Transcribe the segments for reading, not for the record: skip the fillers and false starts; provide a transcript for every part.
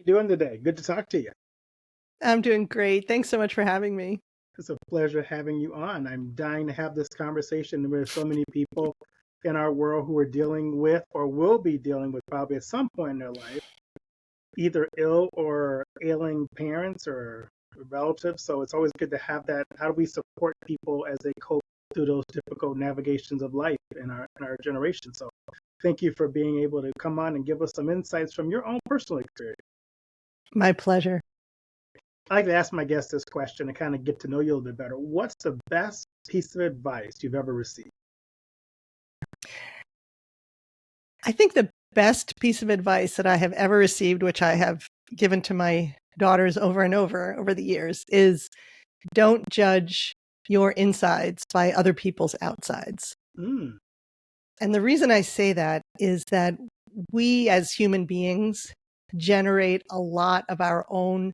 doing today? Good to talk to you. I'm doing great. Thanks so much for having me. It's a pleasure having you on. I'm dying to have this conversation. There's so many people in our world who are dealing with or will be dealing with probably at some point in their life, either ill or ailing parents or relatives. So it's always good to have that. How do we support people as they cope through those difficult navigations of life in our generation? So thank you for being able to come on and give us some insights from your own personal experience. My pleasure. I like to ask my guests this question to kind of get to know you a little bit better. What's the best piece of advice you've ever received? I think the best piece of advice that I have ever received, which I have given to my daughters over and over the years, is don't judge your insides by other people's outsides. Mm, And the reason I say that is that we as human beings generate a lot of our own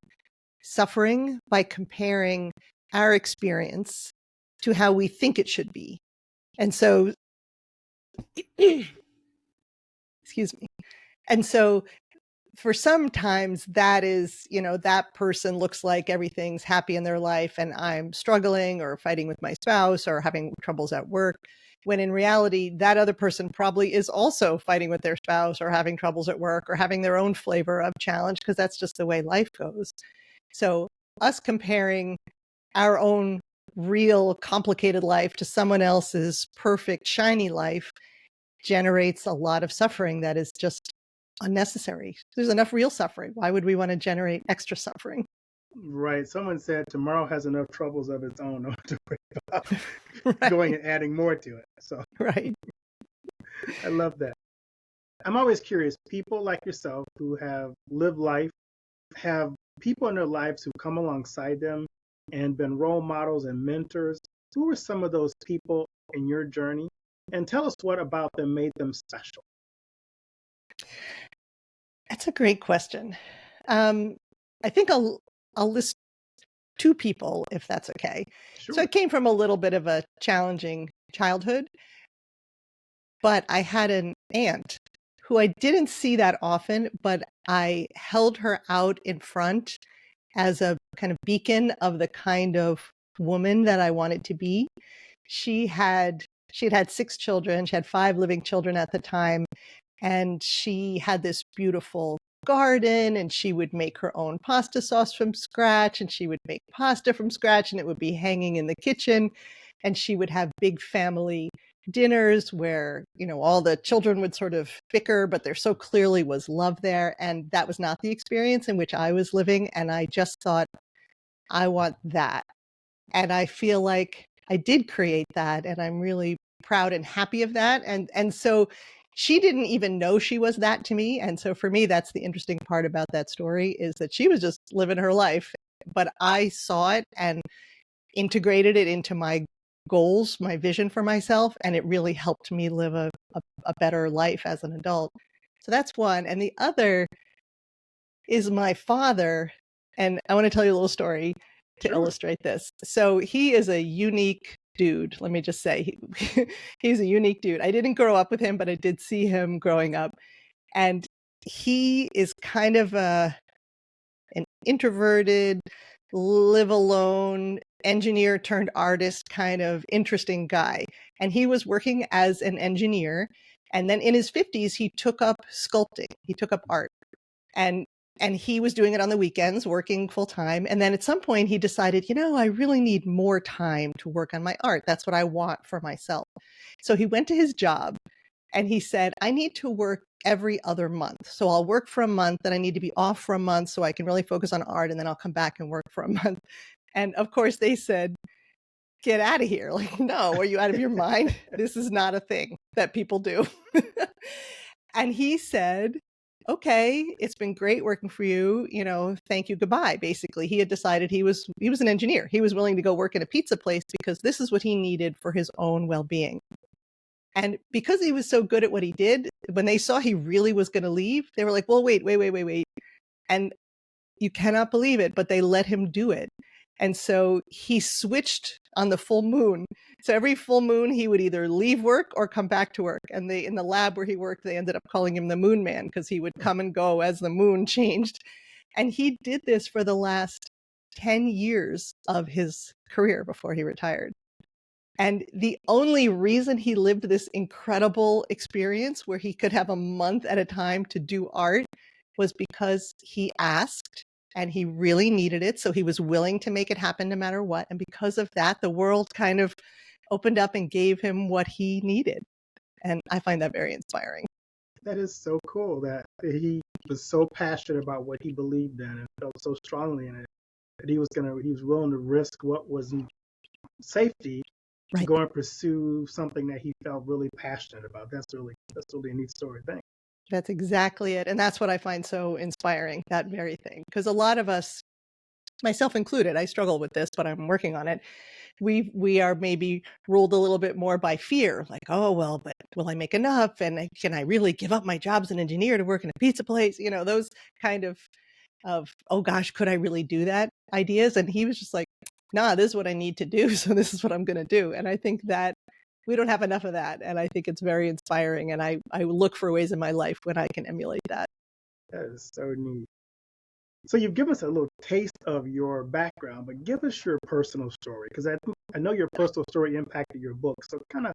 suffering by comparing our experience to how we think it should be. And so, excuse me. And so for sometimes that is, that person looks like everything's happy in their life and I'm struggling or fighting with my spouse or having troubles at work. When in reality, that other person probably is also fighting with their spouse or having troubles at work or having their own flavor of challenge, because that's just the way life goes. So us comparing our own real complicated life to someone else's perfect, shiny life generates a lot of suffering that is just unnecessary. There's enough real suffering. Why would we want to generate extra suffering? right. Someone said tomorrow has enough troubles of its own not to worry about Right. going and adding more to it. So Right. I love that. I'm always curious, people like yourself who have lived life, have people in their lives who come alongside them and been role models and mentors. Who are some of those people in your journey? And tell us what about them made them special. That's a great question. I think I'll list two people, if that's okay. Sure. So I came from a little bit of a challenging childhood, but I had an aunt who I didn't see that often, but I held her out in front as a kind of beacon of the kind of woman that I wanted to be. She had had 6 children. She had 5 living children at the time. And she had this beautiful garden, and she would make her own pasta sauce from scratch, and she would make pasta from scratch, and it would be hanging in the kitchen. And she would have big family dinners where, all the children would sort of bicker, but there so clearly was love there. And that was not the experience in which I was living. And I just thought, I want that. And I feel like I did create that, and I'm really proud and happy of that. And so she didn't even know she was that to me. And so for me, that's the interesting part about that story, is that she was just living her life, but I saw it and integrated it into my goals, my vision for myself, and it really helped me live a better life as an adult. So that's one. And the other is my father. And I want to tell you a little story to Sure. illustrate this. So he is a unique dude. Let me just say, he's a unique dude. I didn't grow up with him, but I did see him growing up. And he is kind of an introverted, live alone, engineer turned artist, kind of interesting guy. And he was working as an engineer. And then in his 50s, he took up sculpting. He took up art. And he was doing it on the weekends, working full time. And then at some point he decided, I really need more time to work on my art. That's what I want for myself. So he went to his job and he said, I need to work every other month. So I'll work for a month, then I need to be off for a month so I can really focus on art. And then I'll come back and work for a month. And of course they said, get out of here. Like, no, are you out of your mind? This is not a thing that people do. And he said, okay, it's been great working for you. Thank you. Goodbye. Basically, he had decided he was an engineer. He was willing to go work in a pizza place because this is what he needed for his own well-being. And because he was so good at what he did, when they saw he really was going to leave, they were like, well, wait. And you cannot believe it, but they let him do it. And so he switched on the full moon. So every full moon, he would either leave work or come back to work. And in the lab where he worked, they ended up calling him the Moon Man because he would come and go as the moon changed. And he did this for the last 10 years of his career before he retired. And the only reason he lived this incredible experience where he could have a month at a time to do art was because he asked and he really needed it. So he was willing to make it happen no matter what. And because of that, the world kind of opened up and gave him what he needed. And I find that very inspiring. That is so cool that he was so passionate about what he believed in and felt so strongly in it that he was willing to risk what was in safety to Right. go and pursue something that he felt really passionate about. That's really a neat story. Thanks. That's exactly it. And that's what I find so inspiring, that very thing. Because a lot of us, myself included, I struggle with this, but I'm working on it. We are maybe ruled a little bit more by fear, like, oh, well, but will I make enough? And can I really give up my job as an engineer to work in a pizza place? You know, those kind of, oh gosh, could I really do that ideas? And he was just like, nah, this is what I need to do. So this is what I'm going to do. And I think that we don't have enough of that. And I think it's very inspiring. And I look for ways in my life when I can emulate that. That is so neat. So you've given us a little taste of your background, but give us your personal story, because I know your personal story impacted your book. So kind of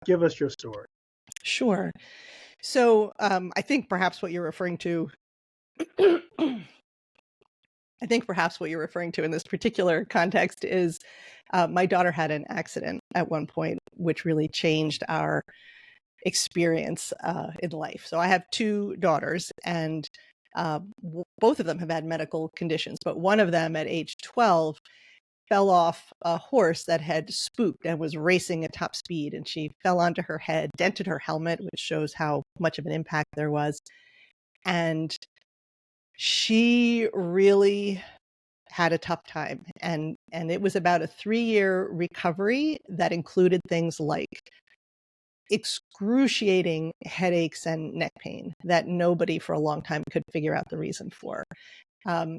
give us your story. Sure. So I think perhaps what you're referring to I think perhaps what you're referring to in this particular context is my daughter had an accident at one point, which really changed our experience in life. So I have two daughters, and both of them have had medical conditions, but one of them at age 12 fell off a horse that had spooked and was racing at top speed, and she fell onto her head, dented her helmet, which shows how much of an impact there was. And she really had a tough time, and it was about a 3-year recovery that included things like excruciating headaches and neck pain that nobody for a long time could figure out the reason for.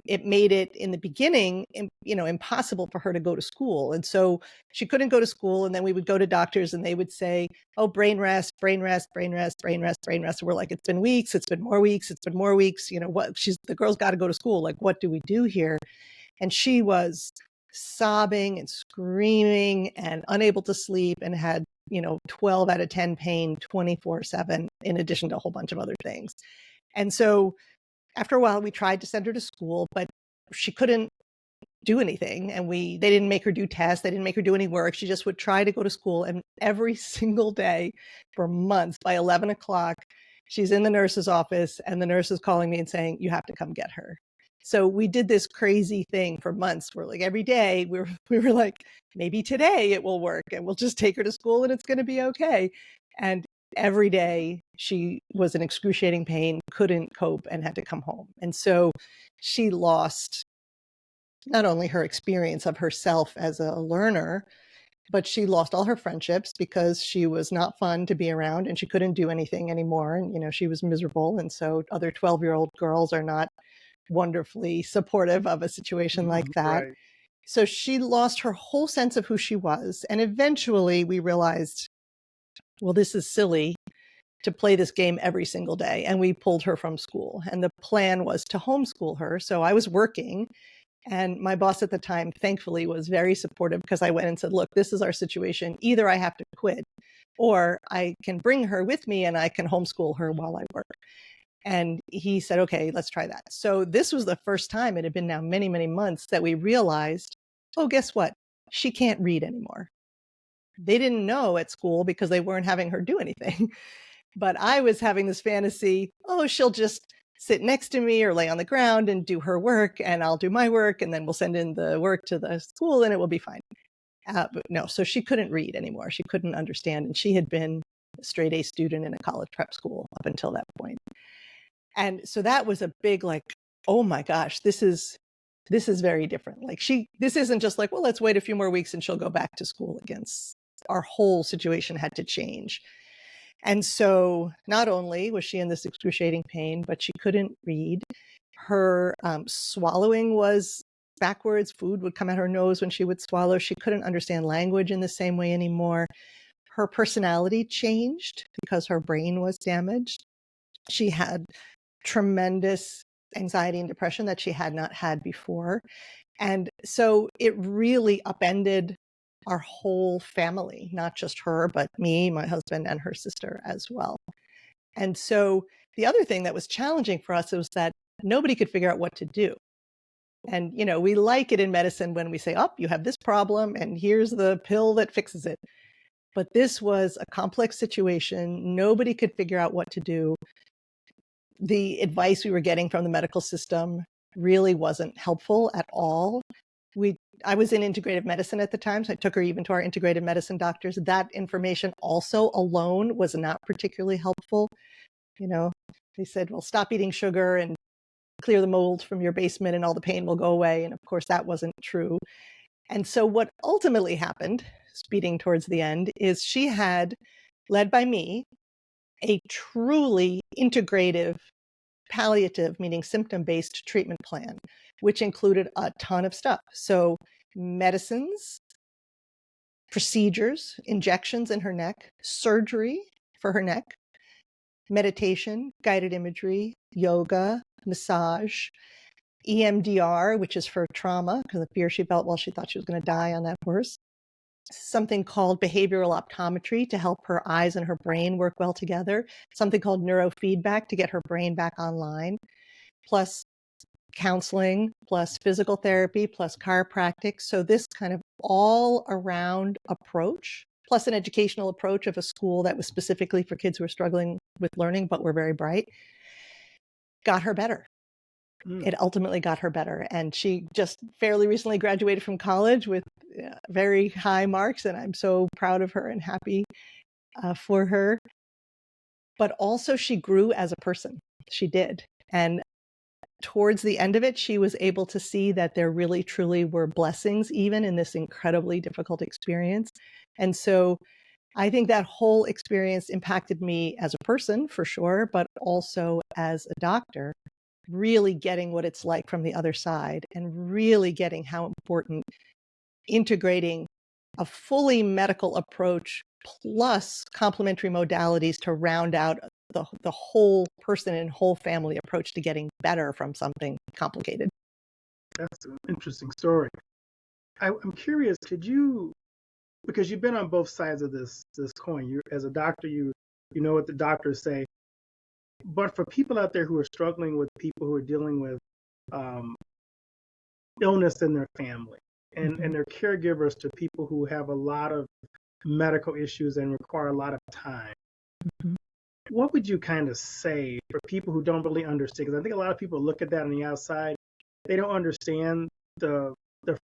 It made it in the beginning, impossible for her to go to school. And so she couldn't go to school. And then we would go to doctors and they would say, oh, brain rest, brain rest, brain rest, brain rest, brain rest. And we're like, it's been weeks, it's been more weeks, it's been more weeks. The girl's got to go to school. Like, what do we do here? And she was sobbing and screaming and unable to sleep and had 12 out of 10 pain 24/7, in addition to a whole bunch of other things. And so after a while, we tried to send her to school, but she couldn't do anything. And they didn't make her do tests. They didn't make her do any work. She just would try to go to school. And every single day for months, by 11 o'clock, she's in the nurse's office and the nurse is calling me and saying, you have to come get her. So we did this crazy thing for months where, like, every day we were like, maybe today it will work and we'll just take her to school and it's going to be okay. And every day she was in excruciating pain, couldn't cope, and had to come home. And so she lost not only her experience of herself as a learner, but she lost all her friendships because she was not fun to be around and she couldn't do anything anymore. And, she was miserable. And so other 12-year-old girls are not wonderfully supportive of a situation like that. Right. So she lost her whole sense of who she was. And eventually we realized, well, this is silly to play this game every single day. And we pulled her from school. And the plan was to homeschool her. So I was working, and my boss at the time, thankfully, was very supportive, because I went and said, look, this is our situation. Either I have to quit or I can bring her with me and I can homeschool her while I work. And he said, okay, let's try that. So this was the first time, it had been now many, many months, that we realized, oh, guess what? She can't read anymore. They didn't know at school because they weren't having her do anything. But I was having this fantasy, oh, she'll just sit next to me or lay on the ground and do her work, and I'll do my work, and then we'll send in the work to the school and it will be fine. But no, so she couldn't read anymore. She couldn't understand. And she had been a straight A student in a college prep school up until that point. And so that was a big, like, oh my gosh, this is very different. Like, this isn't just like, well, let's wait a few more weeks and she'll go back to school again. Our whole situation had to change. And so not only was she in this excruciating pain, but she couldn't read. Her swallowing was backwards. Food would come out her nose when she would swallow. She couldn't understand language in the same way anymore. Her personality changed because her brain was damaged. She had tremendous anxiety and depression that she had not had before. And so it really upended our whole family, not just her, but me, my husband, and her sister as well. And so the other thing that was challenging for us was that nobody could figure out what to do. And, we like it in medicine when we say, oh, you have this problem and here's the pill that fixes it. But this was a complex situation. Nobody could figure out what to do. The advice we were getting from the medical system really wasn't helpful at all. I was in integrative medicine at the time, so I took her even to our integrative medicine doctors. That information also alone was not particularly helpful. They said, well, stop eating sugar and clear the mold from your basement and all the pain will go away. And of course, that wasn't true. And so what ultimately happened, speeding towards the end, is she had, led by me, a truly integrative, palliative, meaning symptom-based treatment plan, which included a ton of stuff. So medicines, procedures, injections in her neck, surgery for her neck, meditation, guided imagery, yoga, massage, EMDR, which is for trauma, because the fear she felt while she thought she was going to die on that horse. Something called behavioral optometry to help her eyes and her brain work well together. Something called neurofeedback to get her brain back online. Plus counseling, plus physical therapy, plus chiropractic. So this kind of all around approach, plus an educational approach of a school that was specifically for kids who were struggling with learning, but were very bright, got her better. It ultimately got her better. And she just fairly recently graduated from college with very high marks. And I'm so proud of her and happy for her. But also she grew as a person. She did. And towards the end of it, she was able to see that there really, truly were blessings, even in this incredibly difficult experience. And so I think that whole experience impacted me as a person, for sure, but also as a doctor, really getting what it's like from the other side and really getting how important integrating a fully medical approach plus complementary modalities to round out the whole person and whole family approach to getting better from something complicated. That's an interesting story. I'm curious, because you've been on both sides of this coin. You, as a doctor, you know what the doctors say. But for people out there who are struggling with people who are dealing with illness in their family, and they're caregivers to people who have a lot of medical issues and require a lot of time, what would you kind of say for people who don't really understand? Because I think a lot of people look at that on the outside. They don't understand the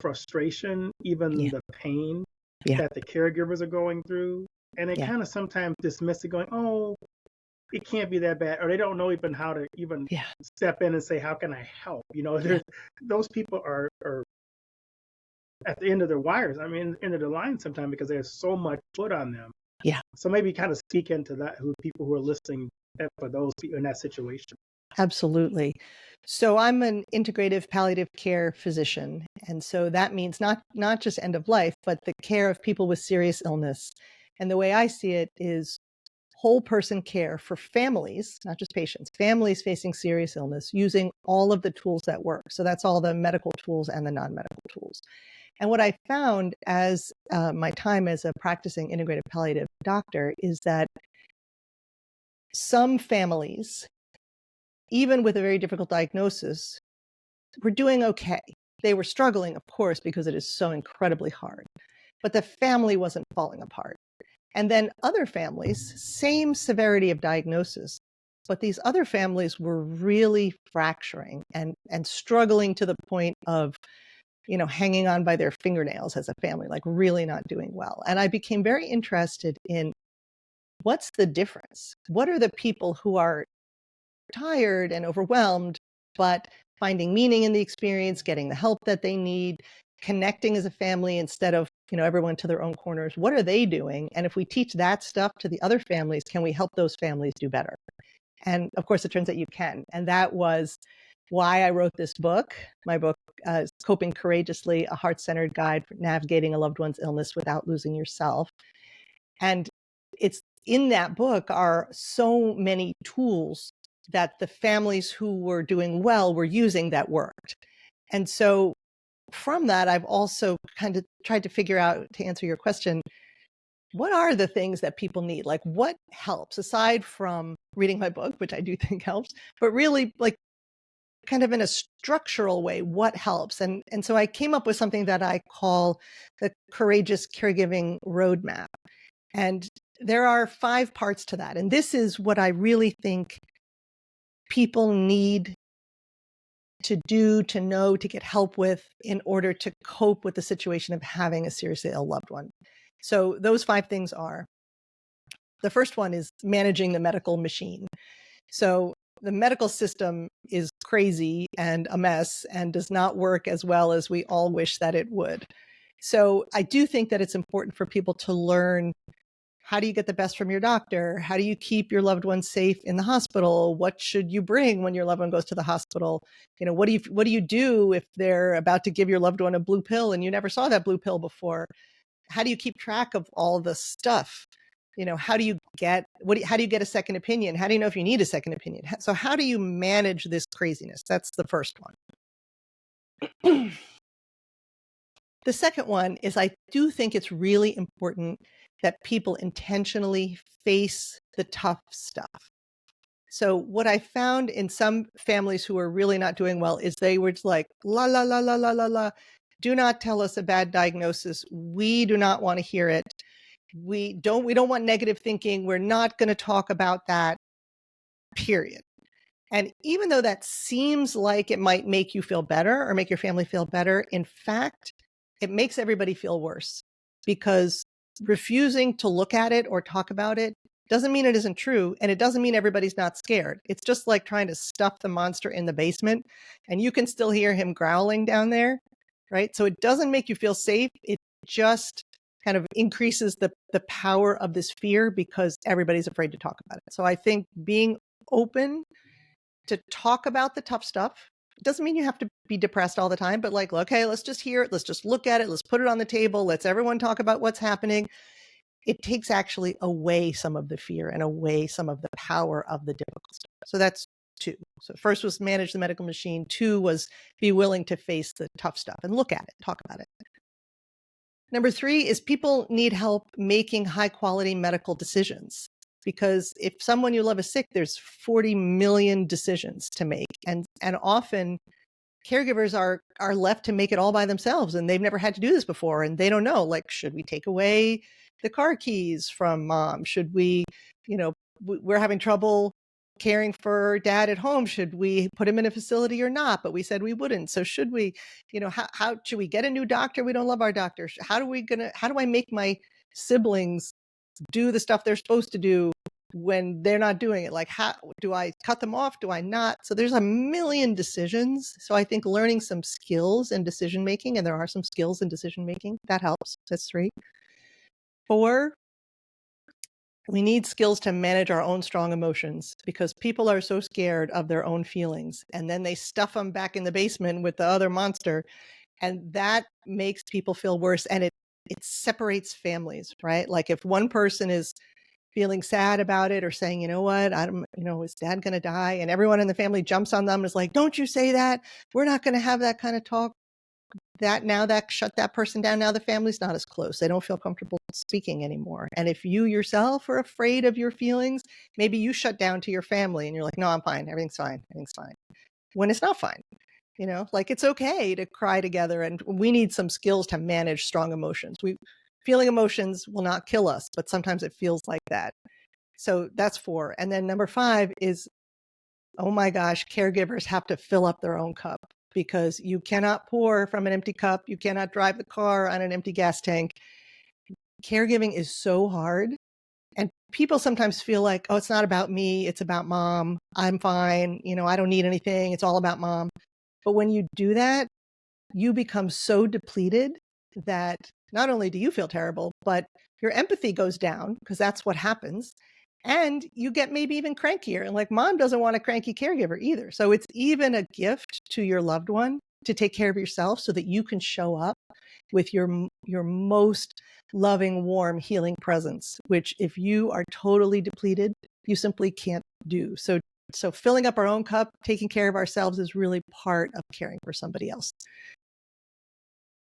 frustration, even the pain that the caregivers are going through. And they kind of sometimes dismiss it going, oh, it can't be that bad. Or they don't know even how to even step in and say, how can I help? Those people are at the end of their wires. I mean, end of the line sometimes because there's so much put on them. Yeah. So maybe kind of speak into that, people who are listening for those people in that situation. Absolutely. So I'm an integrative palliative care physician. And so that means not just end of life, but the care of people with serious illness. And the way I see it is whole person care for families, not just patients, families facing serious illness, using all of the tools that work. So that's all the medical tools and the non-medical tools. And what I found as my time as a practicing integrative palliative doctor is that some families, even with a very difficult diagnosis, were doing okay. They were struggling, of course, because it is so incredibly hard. But the family wasn't falling apart. And then other families, same severity of diagnosis, but these other families were really fracturing and struggling to the point of, hanging on by their fingernails as a family, like really not doing well. And I became very interested in what's the difference? What are the people who are tired and overwhelmed, but finding meaning in the experience, getting the help that they need, connecting as a family instead of, everyone to their own corners? What are they doing? And if we teach that stuff to the other families, can we help those families do better? And of course, it turns out you can. And that was why I wrote this book. My book is Coping Courageously, a Heart-Centered Guide for Navigating a Loved One's Illness Without Losing Yourself. And it's in that book are so many tools that the families who were doing well were using that worked. And so from that, I've also kind of tried to figure out, to answer your question, what are the things that people need? Like, what helps aside from reading my book, which I do think helps, but really, like, kind of in a structural way, what helps? And so I came up with something that I call the Courageous Caregiving Roadmap. And there are 5 parts to that. And this is what I really think people need to do, to know, to get help with in order to cope with the situation of having a seriously ill loved one. So those 5 things are: the first one is managing the medical machine. So the medical system is crazy and a mess and does not work as well as we all wish that it would. So I do think that it's important for people to learn, how do you get the best from your doctor? How do you keep your loved one safe in the hospital? What should you bring when your loved one goes to the hospital? You know, what do you do if they're about to give your loved one a blue pill and you never saw that blue pill before? How do you keep track of all the stuff? You know, how do you get a second opinion? How do you know if you need a second opinion? So how do you manage this craziness? That's the first one. The second one is, I do think it's really important that people intentionally face the tough stuff. So what I found in some families who are really not doing well is they were just like, la, la, la, la, la, la, la. Do not tell us a bad diagnosis. We do not want to hear it. We don't want negative thinking. We're not going to talk about that, period. And even though that seems like it might make you feel better or make your family feel better, in fact, it makes everybody feel worse, because refusing to look at it or talk about it doesn't mean it isn't true. And it doesn't mean everybody's not scared. It's just like trying to stuff the monster in the basement and you can still hear him growling down there, right? So it doesn't make you feel safe. It just kind of increases the power of this fear because everybody's afraid to talk about it. So I think being open to talk about the tough stuff, it doesn't mean you have to be depressed all the time, but like, okay, let's just hear it. Let's just look at it. Let's put it on the table. Let's everyone talk about what's happening. It takes actually away some of the fear and away some of the power of the difficult stuff. So that's 2. So first was manage the medical machine. 2 was be willing to face the tough stuff and look at it, talk about it. Number 3 is people need help making high quality medical decisions. Because if someone you love is sick, there's 40 million decisions to make. And often caregivers are left to make it all by themselves, and they've never had to do this before. And they don't know, like, should we take away the car keys from mom? Should we, we're having trouble caring for dad at home. Should we put him in a facility or not? But we said we wouldn't. So should we, how should we get a new doctor? We don't love our doctor. How do I make my siblings do the stuff they're supposed to do when they're not doing it? Like, how do I cut them off? Do I not? So there's a million decisions. So I think learning some skills in decision making, and there are some skills in decision making, that helps. That's 3. 4, we need skills to manage our own strong emotions, because people are so scared of their own feelings, and then they stuff them back in the basement with the other monster, and that makes people feel worse, and it separates families, right? Like if one person is feeling sad about it or saying, you know what, is dad going to die? And everyone in the family jumps on them and is like, don't you say that. We're not going to have that kind of talk. That shut that person down. Now the family's not as close. They don't feel comfortable speaking anymore. And if you yourself are afraid of your feelings, maybe you shut down to your family and you're like, no, I'm fine. Everything's fine. Everything's fine. When it's not fine. Like it's okay to cry together, and we need some skills to manage strong emotions. Feeling emotions will not kill us, but sometimes it feels like that. So that's 4. And then number 5 is, oh my gosh, caregivers have to fill up their own cup, because you cannot pour from an empty cup. You cannot drive the car on an empty gas tank. Caregiving is so hard. And people sometimes feel like, oh, it's not about me. It's about mom. I'm fine. I don't need anything. It's all about mom. But when you do that, you become so depleted that not only do you feel terrible, but your empathy goes down, because that's what happens. And you get maybe even crankier. And like, mom doesn't want a cranky caregiver either. So it's even a gift to your loved one to take care of yourself, so that you can show up with your most loving, warm, healing presence, which if you are totally depleted, you simply can't do. So So filling up our own cup, taking care of ourselves is really part of caring for somebody else.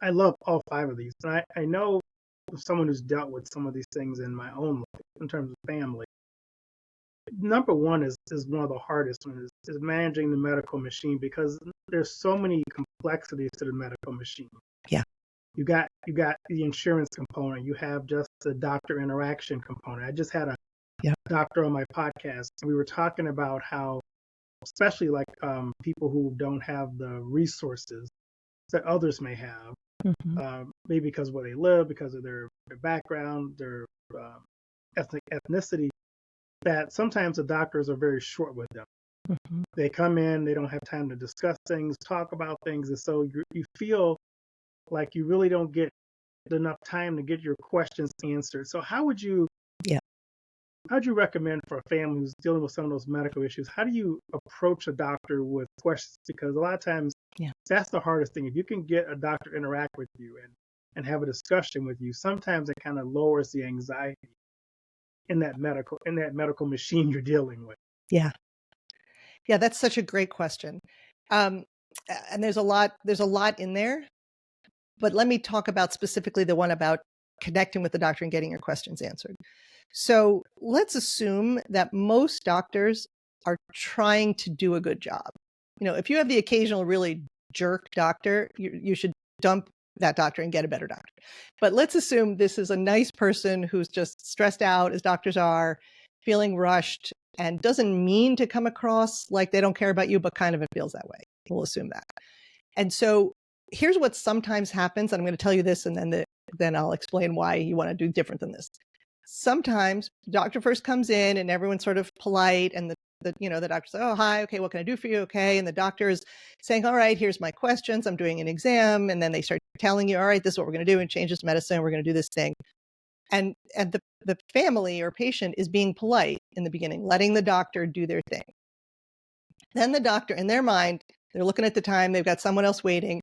I love all 5 of these. And I know someone who's dealt with some of these things in my own life in terms of family. Number one is one of the hardest ones is managing the medical machine because there's so many complexities to the medical machine. Yeah. You got the insurance component. You have just the doctor interaction component. I just had a doctor on my podcast, and we were talking about how, especially like people who don't have the resources that others may have, maybe because of where they live, because of their background, their ethnicity, that sometimes the doctors are very short with them. They come in, they don't have time to discuss things, talk about things, and so you feel like you really don't get enough time to get your questions answered. So how'd you recommend for a family who's dealing with some of those medical issues? How do you approach a doctor with questions? Because a lot of times that's the hardest thing. If you can get a doctor to interact with you and have a discussion with you, sometimes it kind of lowers the anxiety in that medical machine you're dealing with. Yeah, that's such a great question. And there's a lot in there, but let me talk about specifically the one about connecting with the doctor and getting your questions answered. So let's assume that most doctors are trying to do a good job. If you have the occasional really jerk doctor, you should dump that doctor and get a better doctor. But let's assume this is a nice person who's just stressed out, as doctors are, feeling rushed, and doesn't mean to come across like they don't care about you, but kind of it feels that way. We'll assume that. And so here's what sometimes happens. And I'm going to tell you this, and then I'll explain why you want to do different than this. Sometimes the doctor first comes in and everyone's sort of polite, and the doctor says, "Oh, hi, okay, what can I do for you?" Okay. And the doctor is saying, "All right, here's my questions. I'm doing an exam." And then they start telling you, "All right, this is what we're going to do, and change this medicine. We're going to do this thing." And the family or patient is being polite in the beginning, letting the doctor do their thing. Then the doctor, in their mind, they're looking at the time, they've got someone else waiting,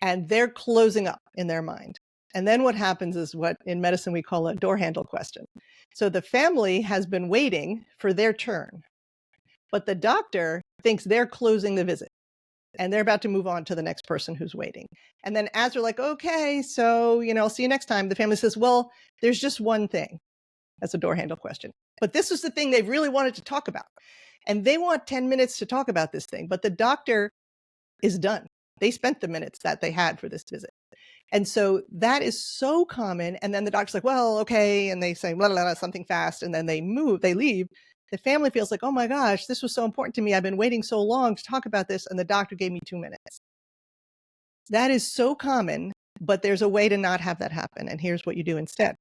and they're closing up in their mind. And then what happens is what in medicine we call a door handle question. So the family has been waiting for their turn, but the doctor thinks they're closing the visit and they're about to move on to the next person who's waiting. And then as they're like, "Okay, so, I'll see you next time," the family says, "Well, there's just one thing." That's a door handle question. But this is the thing they've really wanted to talk about. And they want 10 minutes to talk about this thing, but the doctor is done. They spent the minutes that they had for this visit. And so that is so common. And then the doctor's like, "Well, okay." And they say, blah, blah, blah, something fast. And then they leave. The family feels like, "Oh my gosh, this was so important to me. I've been waiting so long to talk about this. And the doctor gave me 2 minutes." That is so common, but there's a way to not have that happen. And here's what you do instead.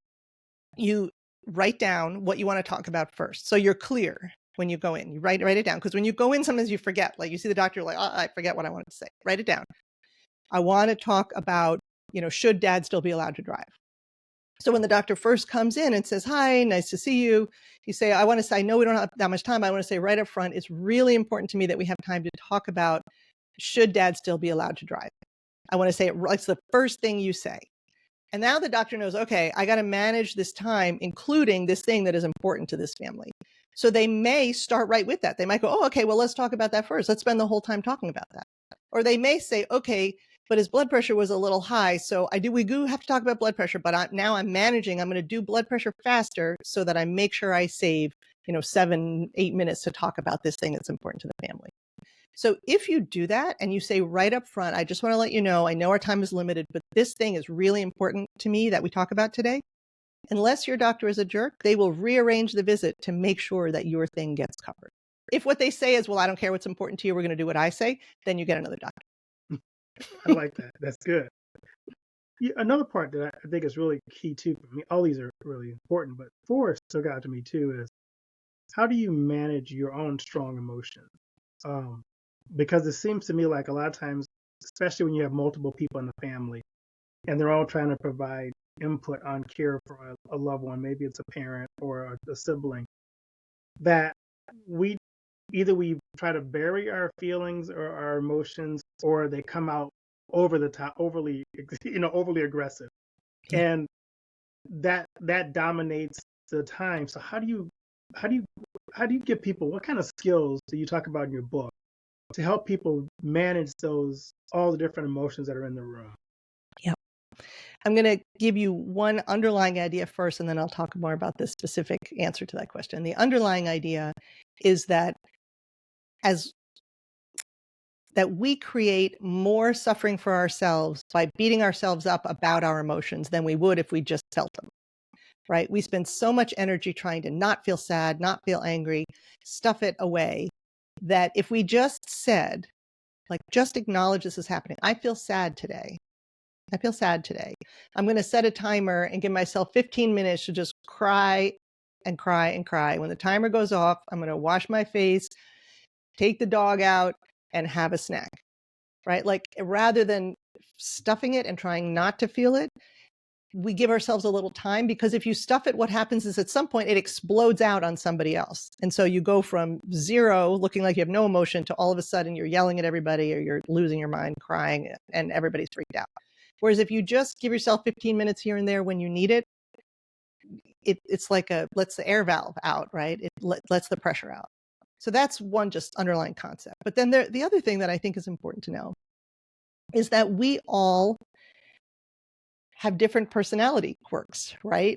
You write down what you want to talk about first. So you're clear when you go in. You write it down. Because when you go in, sometimes you forget. Like you see the doctor, like, "Oh, I forget what I wanted to say." Write it down. I want to talk about, should dad still be allowed to drive? So when the doctor first comes in and says, "Hi, nice to see you," you say, "I want to say, I know we don't have that much time. I want to say right up front, it's really important to me that we have time to talk about, should dad still be allowed to drive?" I want to say it's the first thing you say. And now the doctor knows, okay, I got to manage this time, including this thing that is important to this family. So they may start right with that. They might go, "Oh, okay, well, let's talk about that first. Let's spend the whole time talking about that." Or they may say, "Okay, but his blood pressure was a little high. So we do have to talk about blood pressure, but now I'm managing. I'm going to do blood pressure faster so that I make sure I save, 7-8 minutes to talk about this thing that's important to the family." So if you do that and you say right up front, "I just want to let you know, I know our time is limited, but this thing is really important to me that we talk about today." Unless your doctor is a jerk, they will rearrange the visit to make sure that your thing gets covered. If what they say is, "Well, I don't care what's important to you, we're going to do what I say," then you get another doctor. I like that. That's good. Another part that I think is really key too for me, all these are really important, but 4 stuck out to me too is how do you manage your own strong emotions? Because it seems to me like a lot of times, especially when you have multiple people in the family and they're all trying to provide input on care for a loved one, maybe it's a parent or a sibling, that we we try to bury our feelings or our emotions, or they come out over the top, overly aggressive, and that dominates the time. So how do you how do you how do you give people, what kind of skills do you talk about in your book to help people manage those all the different emotions that are in the room? Yep. I'm going to give you one underlying idea first, and then I'll talk more about the specific answer to that question. The underlying idea is that we create more suffering for ourselves by beating ourselves up about our emotions than we would if we just felt them, right? We spend so much energy trying to not feel sad, not feel angry, stuff it away, that if we just said, like, just acknowledge this is happening. I feel sad today. I feel sad today. I'm going to set a timer and give myself 15 minutes to just cry and cry and cry. When the timer goes off, I'm going to wash my face, take the dog out, and have a snack, right? Like, rather than stuffing it and trying not to feel it, we give ourselves a little time, because if you stuff it, what happens is at some point it explodes out on somebody else. And so you go from zero, looking like you have no emotion, to all of a sudden you're yelling at everybody, or you're losing your mind, crying, and everybody's freaked out. Whereas if you just give yourself 15 minutes here and there when you need it, it's like lets the air valve out, right? It lets the pressure out. So that's one just underlying concept. But then the other thing that I think is important to know is that we all have different personality quirks, right?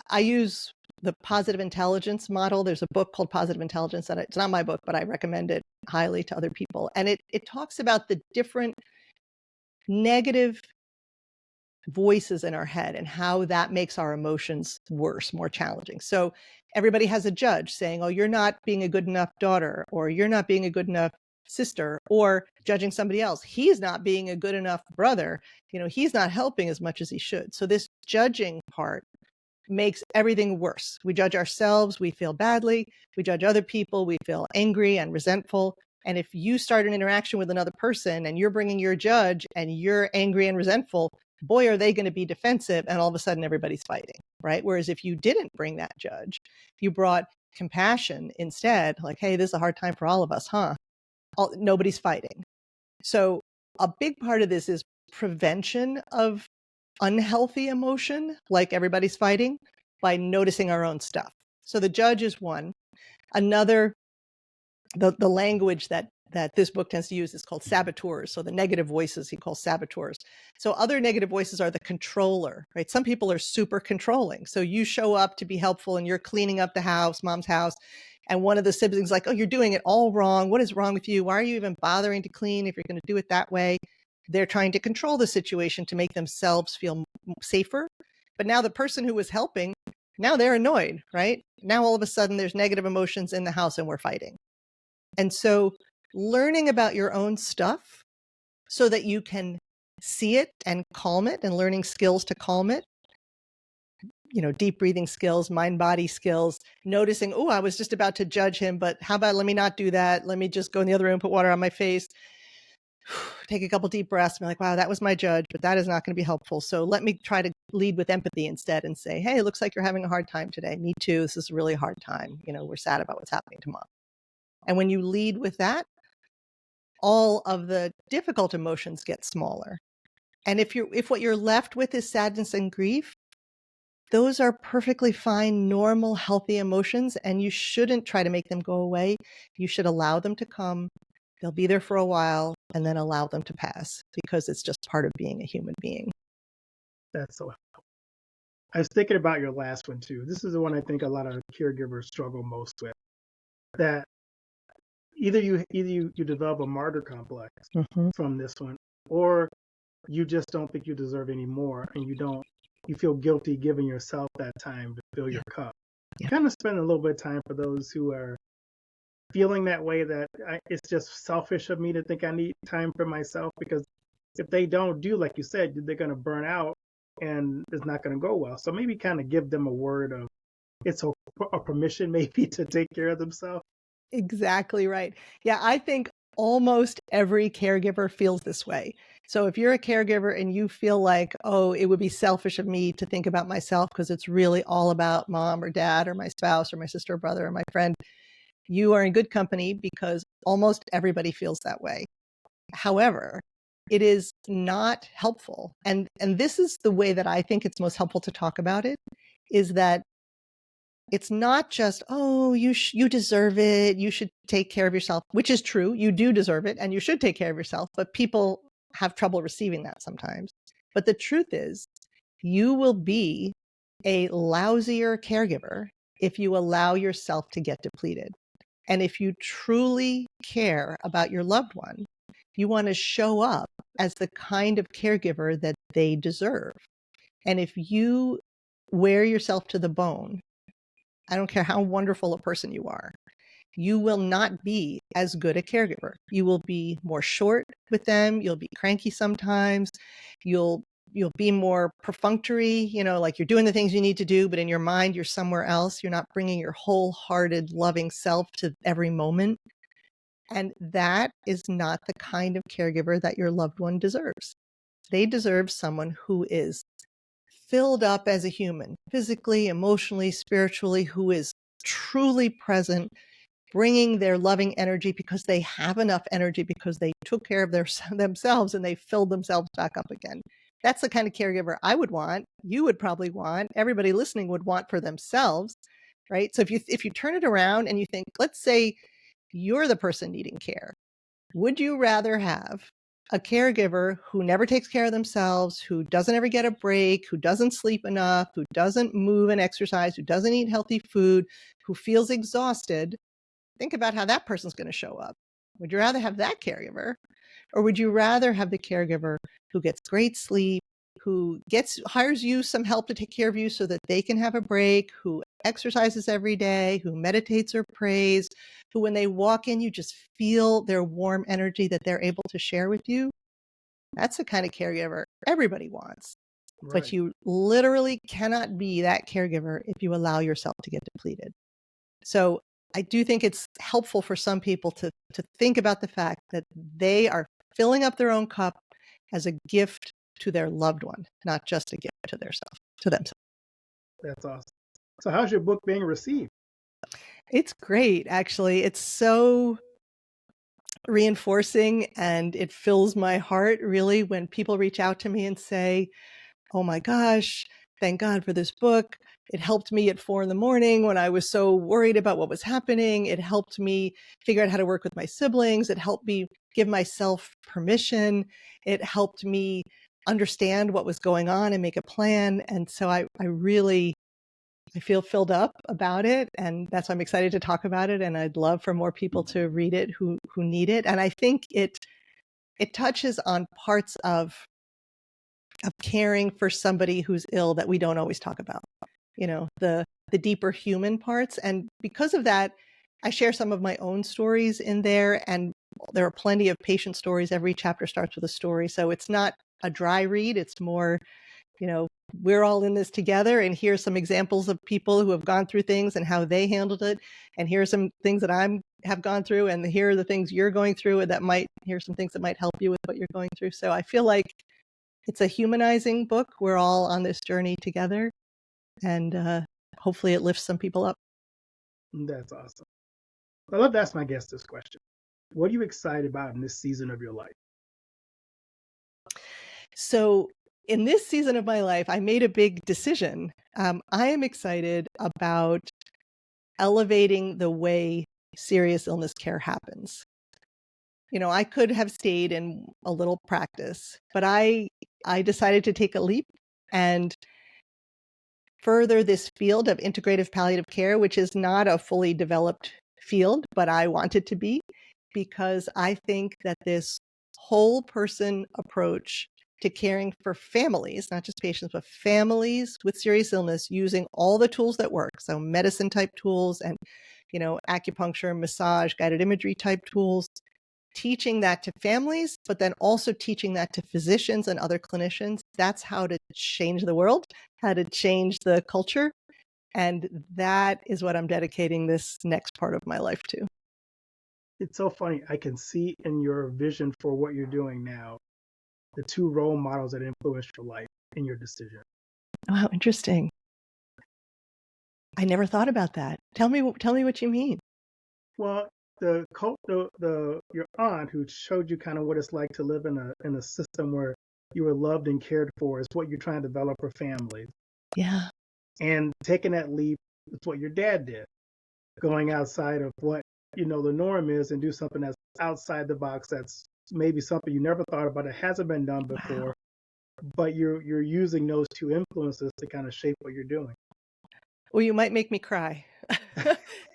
I use the positive intelligence model. There's a book called Positive Intelligence that it's not my book, but I recommend it highly to other people. And it talks about the different negative voices in our head and how that makes our emotions worse, more challenging. So everybody has a judge saying, oh, you're not being a good enough daughter, or you're not being a good enough sister, or judging somebody else. He's not being a good enough brother. He's not helping as much as he should. So this judging part makes everything worse. We judge ourselves, we feel badly. We judge other people, we feel angry and resentful. And if you start an interaction with another person and you're bringing your judge and you're angry and resentful, boy, are they going to be defensive, and all of a sudden everybody's fighting, right? Whereas if you didn't bring that judge, you brought compassion instead, like, hey, this is a hard time for all of us, huh? Nobody's fighting. So a big part of this is prevention of unhealthy emotion, like everybody's fighting, by noticing our own stuff. So the judge is one. Another, the language that this book tends to use is called saboteurs. So the negative voices he calls saboteurs. So other negative voices are the controller, right? Some people are super controlling. So you show up to be helpful and you're cleaning up the house, mom's house, and one of the siblings is like, oh, you're doing it all wrong. What is wrong with you? Why are you even bothering to clean if you're going to do it that way? They're trying to control the situation to make themselves feel safer. But now the person who was helping, now they're annoyed, right? Now all of a sudden there's negative emotions in the house and we're fighting. And so learning about your own stuff so that you can see it and calm it, and learning skills to calm it, deep breathing skills, mind-body skills, noticing, oh, I was just about to judge him, but how about let me not do that? Let me just go in the other room, put water on my face, take a couple deep breaths, and be like, wow, that was my judge, but that is not going to be helpful. So let me try to lead with empathy instead and say, hey, it looks like you're having a hard time today. Me too. This is a really hard time. We're sad about what's happening to mom. And when you lead with that, all of the difficult emotions get smaller. And if what you're left with is sadness and grief, those are perfectly fine, normal, healthy emotions, and you shouldn't try to make them go away. You should allow them to come. They'll be there for a while, and then allow them to pass, because it's just part of being a human being. That's so helpful. I was thinking about your last one too. This is the one I think a lot of caregivers struggle most with. That either you develop a martyr complex from this one, or you just don't think you deserve any more, and you feel guilty giving yourself that time to fill your cup. Kind of spend a little bit of time for those who are feeling that way, that it's just selfish of me to think I need time for myself, because if they don't do, like you said, they're going to burn out and it's not going to go well. So maybe kind of give them a word of, it's a permission maybe to take care of themselves. Exactly right. Yeah, I think almost every caregiver feels this way. So if you're a caregiver and you feel like, oh, it would be selfish of me to think about myself because it's really all about mom or dad or my spouse or my sister or brother or my friend, you are in good company, because almost everybody feels that way. However, it is not helpful. And this is the way that I think it's most helpful to talk about it, is that it's not just, oh, you deserve it, you should take care of yourself, which is true. You do deserve it and you should take care of yourself, but people have trouble receiving that sometimes. But the truth is, you will be a lousier caregiver if you allow yourself to get depleted. And if you truly care about your loved one, you want to show up as the kind of caregiver that they deserve. And if you wear yourself to the bone, I don't care how wonderful a person you are, you will not be as good a caregiver. You will be more short with them. You'll be cranky sometimes. You'll be more perfunctory, like you're doing the things you need to do, but in your mind, you're somewhere else. You're not bringing your wholehearted, loving self to every moment. And that is not the kind of caregiver that your loved one deserves. They deserve someone who is filled up as a human, physically, emotionally, spiritually, who is truly present, bringing their loving energy because they have enough energy because they took care of themselves and they filled themselves back up again. That's the kind of caregiver I would want, you would probably want, everybody listening would want for themselves, right? So if you turn it around and you think, let's say you're the person needing care, would you rather have a caregiver who never takes care of themselves, who doesn't ever get a break, who doesn't sleep enough, who doesn't move and exercise, who doesn't eat healthy food, who feels exhausted? Think about how that person's going to show up. Would you rather have that caregiver, or would you rather have the caregiver who gets great sleep, who hires you some help to take care of you so that they can have a break, who exercises every day, who meditates or prays, who when they walk in, you just feel their warm energy that they're able to share with you? That's the kind of caregiver everybody wants. Right. But you literally cannot be that caregiver if you allow yourself to get depleted. So I do think it's helpful for some people to think about the fact that they are filling up their own cup as a gift to their loved one, not just a gift to themselves. That's awesome. So how's your book being received? It's great, actually. It's so reinforcing and it fills my heart really when people reach out to me and say, oh my gosh, thank God for this book. It helped me at 4 a.m. when I was so worried about what was happening. It helped me figure out how to work with my siblings. It helped me give myself permission. It helped me understand what was going on and make a plan. And so I feel filled up about it. And that's why I'm excited to talk about it. And I'd love for more people to read it who need it. And I think it touches on parts of caring for somebody who's ill that we don't always talk about, the deeper human parts. And because of that, I share some of my own stories in there, and there are plenty of patient stories. Every chapter starts with a story. So it's not a dry read. It's more, we're all in this together, and here's some examples of people who have gone through things and how they handled it. And here are some things that I have gone through, and here are the things you're going through, and here's some things that might help you with what you're going through. So I feel like it's a humanizing book. We're all on this journey together, and hopefully it lifts some people up. That's awesome. I love to ask my guests this question. What are you excited about in this season of your life? So in this season of my life, I made a big decision. I am excited about elevating the way serious illness care happens. I could have stayed in a little practice, but I decided to take a leap and further this field of integrative palliative care, which is not a fully developed field, but I want it to be, because I think that this whole person approach to caring for families, not just patients, but families with serious illness, using all the tools that work. So medicine type tools and, acupuncture, massage, guided imagery type tools, teaching that to families, but then also teaching that to physicians and other clinicians. That's how to change the world, how to change the culture. And that is what I'm dedicating this next part of my life to. It's so funny. I can see in your vision for what you're doing now, the two role models that influenced your life and your decision. Oh, how interesting. I never thought about that. Tell me what you mean. Well, your aunt who showed you kind of what it's like to live in a system where you were loved and cared for is what you're trying to develop for families. Yeah. And taking that leap it's what your dad did, going outside of what the norm is and do something that's outside the box. That's maybe something you never thought about. It hasn't been done Wow. before, but you're using those two influences to kind of shape what you're doing. Well, you might make me cry.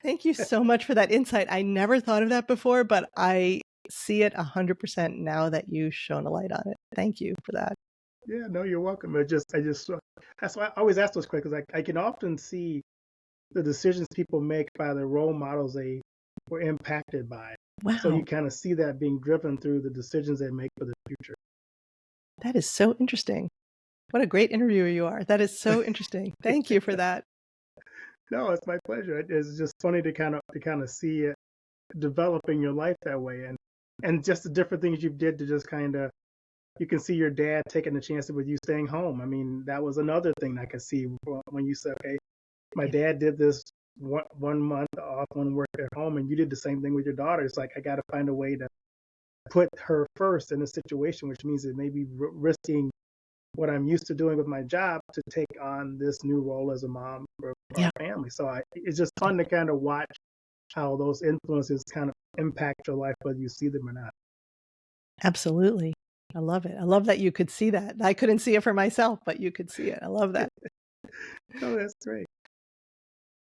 Thank you so much for that insight. I never thought of that before, but I see it 100% now that you've shown a light on it. Thank you for that. Yeah, no, you're welcome. I just that's why I always ask those questions. I can often see the decisions people make by the role models they were impacted by. So you Wow, kind of see that being driven through the decisions they make for the future. that is so interesting. What a great interviewer you are. That is so interesting. Thank you for that. No, it's my pleasure. It's just funny to kind of see it developing your life that way, and just the different things you did to just kind of you can see your dad taking the chance with you staying home. I mean, that was another thing I could see when you said, okay, my Yeah. dad did this one month off, one work at home, and you did the same thing with your daughter. It's like I got to find a way to put her first in a situation, which means it may be risking what I'm used to doing with my job to take on this new role as a mom for our Yeah. family. So it's just fun to kind of watch how those influences kind of impact your life, whether you see them or not. Absolutely. I love it. I love that you could see that. I couldn't see it for myself, but you could see it. I love that. Oh, that's great.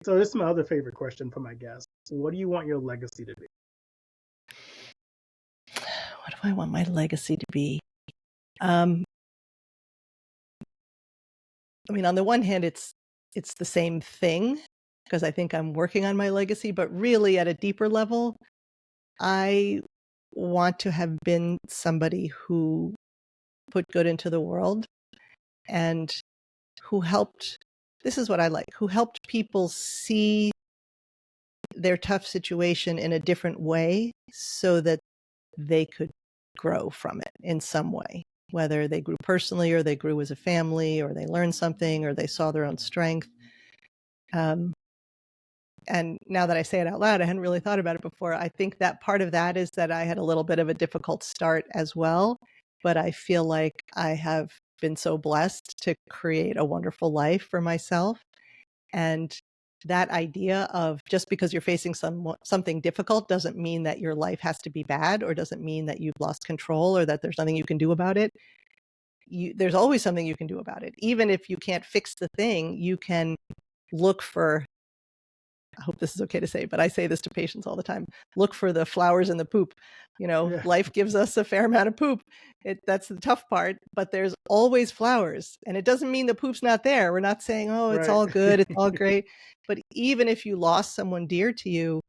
So this is my other favorite question for my guests. What do you want your legacy to be? What do I want my legacy to be? Um, I mean, on the one hand, it's the same thing because I think I'm working on my legacy, but really at a deeper level, I want to have been somebody who put good into the world and who helped, this is what I like, who helped people see their tough situation in a different way so that they could grow from it in some way, whether they grew personally or they grew as a family or they learned something or they saw their own strength. Um, and now that I say it out loud, I hadn't really thought about it before. I think that part of that is that I had a little bit of a difficult start as well, but I feel like I have been so blessed to create a wonderful life for myself. And that idea of just because you're facing something difficult doesn't mean that your life has to be bad or doesn't mean that you've lost control or that there's nothing you can do about it. There's always something you can do about it. Even if you can't fix the thing, you can look for, I hope this is okay to say, but I say this to patients all the time, look for the flowers in the poop. Yeah, Life gives us a fair amount of poop. That's the tough part, but there's always flowers. And it doesn't mean the poop's not there. We're not saying, oh, it's right. all good, it's all great. But even if you lost someone dear to you,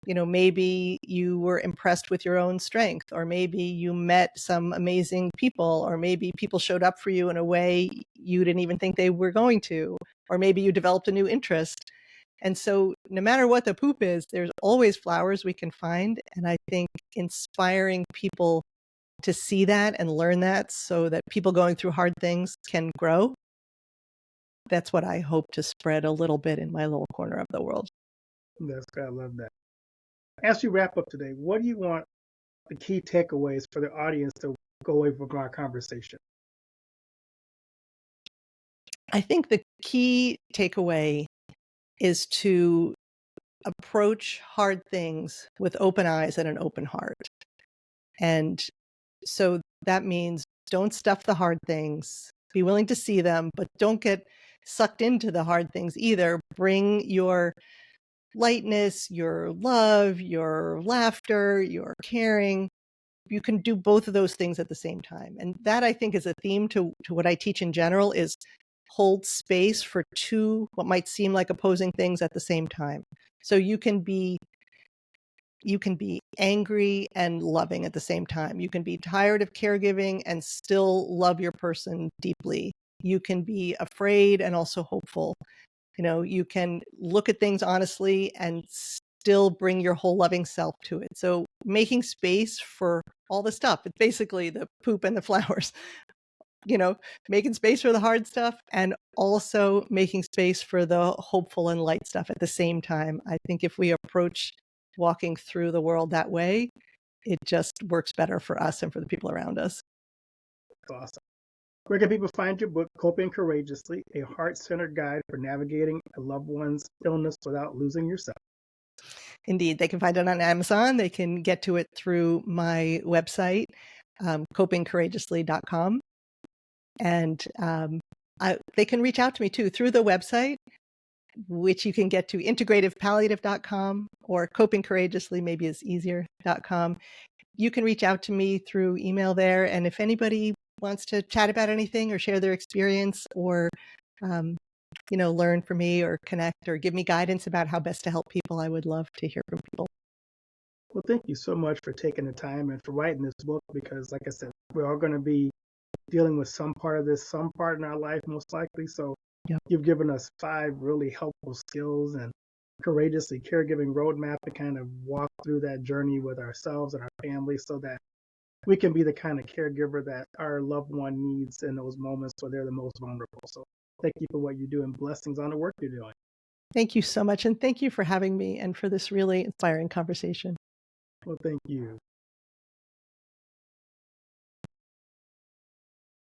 maybe you were impressed with your own strength, or maybe you met some amazing people, or maybe people showed up for you in a way you didn't even think they were going to, or maybe you developed a new interest. And so no matter what the poop is, there's always flowers we can find. And I think inspiring people to see that and learn that so that people going through hard things can grow. That's what I hope to spread a little bit in my little corner of the world. That's I love that. As we wrap up today, what do you want the key takeaways for the audience to go away from our conversation? I think the key takeaway is to approach hard things with open eyes and an open heart. And so that means don't stuff the hard things, be willing to see them, but don't get sucked into the hard things either. Bring your lightness, your love, your laughter, your caring. You can do both of those things at the same time. And that, I think, is a theme to what I teach in general, is hold space for two what might seem like opposing things at the same time. So you can be angry and loving at the same time. You can be tired of caregiving and still love your person deeply. You can be afraid and also hopeful. You can look at things honestly and still bring your whole loving self to it. So making space for all the stuff. It's basically the poop and the flowers. Making space for the hard stuff and also making space for the hopeful and light stuff at the same time. I think if we approach walking through the world that way, it just works better for us and for the people around us. Awesome. Where can people find your book, Coping Courageously, a heart-centered guide for navigating a loved one's illness without losing yourself? Indeed, they can find it on Amazon. They can get to it through my website, copingcourageously.com. And they can reach out to me too through the website, which you can get to integrativepalliative.com, or copingcourageously maybe is easier.com. You can reach out to me through email there. And if anybody wants to chat about anything or share their experience, or learn from me or connect or give me guidance about how best to help people, I would love to hear from people. Well, thank you so much for taking the time and for writing this book, because like I said, we're all going to be dealing with some part of this, some part in our life, most likely. So Yep. You've given us 5 really helpful skills and courageously caregiving roadmap to kind of walk through that journey with ourselves and our families, so that we can be the kind of caregiver that our loved one needs in those moments where they're the most vulnerable. So thank you for what you do, and blessings on the work you're doing. Thank you so much. And thank you for having me and for this really inspiring conversation. Well, thank you.